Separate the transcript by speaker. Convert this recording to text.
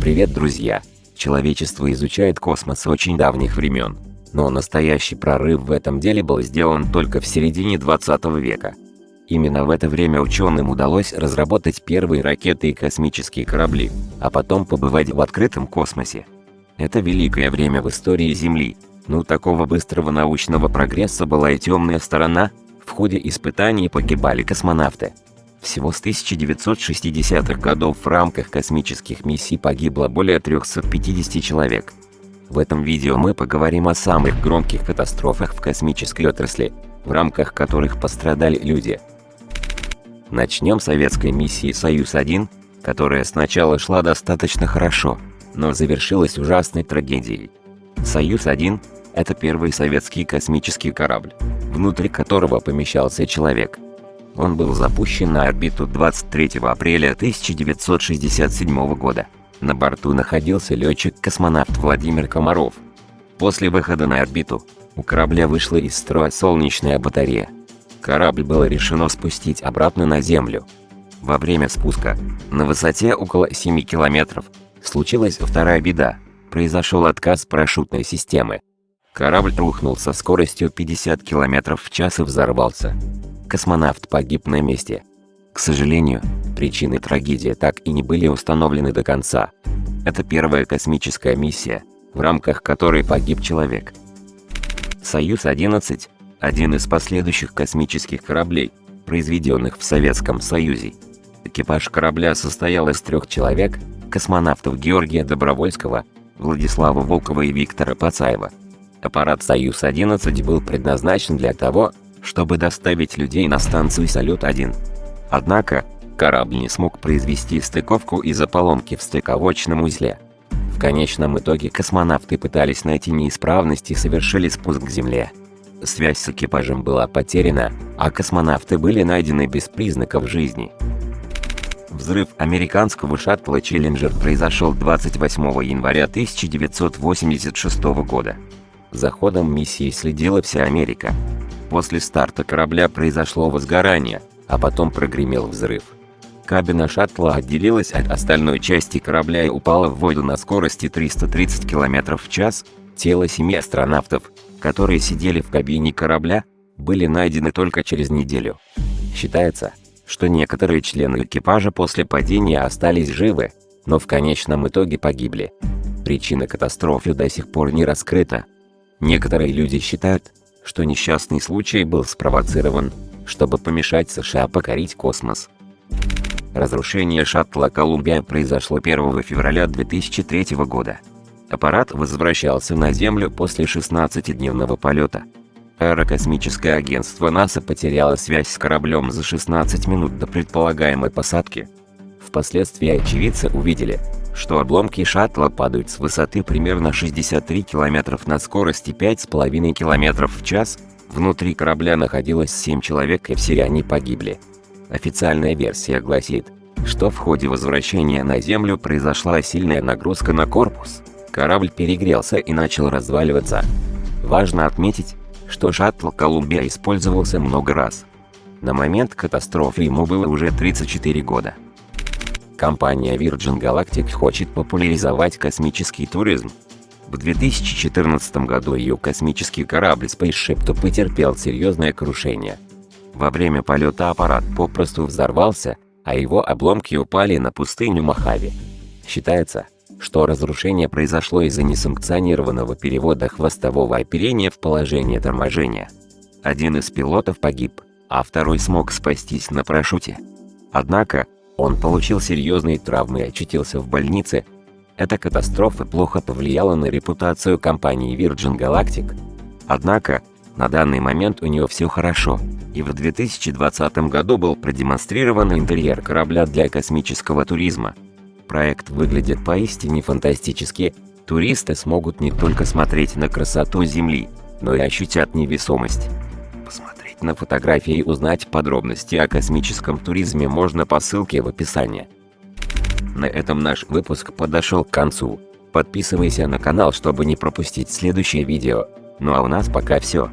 Speaker 1: Привет, друзья! Человечество изучает космос с очень давних времен. Но настоящий прорыв в этом деле был сделан только в середине 20 века. Именно в это время ученым удалось разработать первые ракеты и космические корабли, а потом побывать в открытом космосе. Это великое время в истории Земли. Но такого быстрого научного прогресса была и темная сторона. В ходе испытаний погибали космонавты. Всего с 1960-х годов в рамках космических миссий погибло более 350 человек. В этом видео мы поговорим о самых громких катастрофах в космической отрасли, в рамках которых пострадали люди. Начнем с советской миссии «Союз-1», которая сначала шла достаточно хорошо, но завершилась ужасной трагедией. «Союз-1» — это первый советский космический корабль, внутри которого помещался человек. Он был запущен на орбиту 23 апреля 1967 года. На борту находился летчик-космонавт Владимир Комаров. После выхода на орбиту у корабля вышла из строя солнечная батарея. Корабль было решено спустить обратно на Землю. Во время спуска, на высоте около 7 километров, случилась вторая беда. Произошел отказ парашютной системы. Корабль рухнул со скоростью 50 км в час и взорвался. Космонавт погиб на месте. К сожалению, причины трагедии так и не были установлены до конца. Это первая космическая миссия, в рамках которой погиб человек. «Союз-11» — один из последующих космических кораблей, произведенных в Советском Союзе. Экипаж корабля состоял из 3 человек, космонавтов Георгия Добровольского, Владислава Волкова и Виктора Пацаева. Аппарат «Союз-11» был предназначен для того, чтобы доставить людей на станцию «Салют-1». Однако, корабль не смог произвести стыковку из-за поломки в стыковочном узле. В конечном итоге космонавты пытались найти неисправность и совершили спуск к Земле. Связь с экипажем была потеряна, а космонавты были найдены без признаков жизни. Взрыв американского шаттла «Челленджер» произошел 28 января 1986 года. За ходом миссии следила вся Америка. После старта корабля произошло возгорание, а потом прогремел взрыв. Кабина шаттла отделилась от остальной части корабля и упала в воду на скорости 330 км в час. Тела 7 астронавтов, которые сидели в кабине корабля, были найдены только через неделю. Считается, что некоторые члены экипажа после падения остались живы, но в конечном итоге погибли. Причина катастрофы до сих пор не раскрыта. Некоторые люди считают, что несчастный случай был спровоцирован, чтобы помешать США покорить космос. Разрушение шаттла «Колумбия» произошло 1 февраля 2003 года. Аппарат возвращался на Землю после 16-дневного полета. Аэрокосмическое агентство НАСА потеряло связь с кораблем за 16 минут до предполагаемой посадки. Впоследствии очевидцы увидели, что обломки шаттла падают с высоты примерно 63 км на скорости 5,5 км в час. Внутри корабля находилось 7 человек, и все они погибли. Официальная версия гласит, что в ходе возвращения на Землю произошла сильная нагрузка на корпус. Корабль перегрелся и начал разваливаться. Важно отметить, что шаттл «Колумбия» использовался много раз. На момент катастрофы ему было уже 34 года. Компания Virgin Galactic хочет популяризовать космический туризм. В 2014 году ее космический корабль Spaceship Two потерпел серьезное крушение. Во время полета аппарат попросту взорвался, а его обломки упали на пустыню Мохаве. Считается, что разрушение произошло из-за несанкционированного перевода хвостового оперения в положение торможения. Один из пилотов погиб, а второй смог спастись на парашюте. Однако, он получил серьезные травмы и очутился в больнице. Эта катастрофа плохо повлияла на репутацию компании Virgin Galactic. Однако, на данный момент у нее все хорошо, и в 2020 году был продемонстрирован интерьер корабля для космического туризма. Проект выглядит поистине фантастически. Туристы смогут не только смотреть на красоту Земли, но и ощутят невесомость. Посмотреть на фотографии и узнать подробности о космическом туризме можно по ссылке в описании. На этом наш выпуск подошел к концу. Подписывайся на канал, чтобы не пропустить следующее видео. Ну а у нас пока все.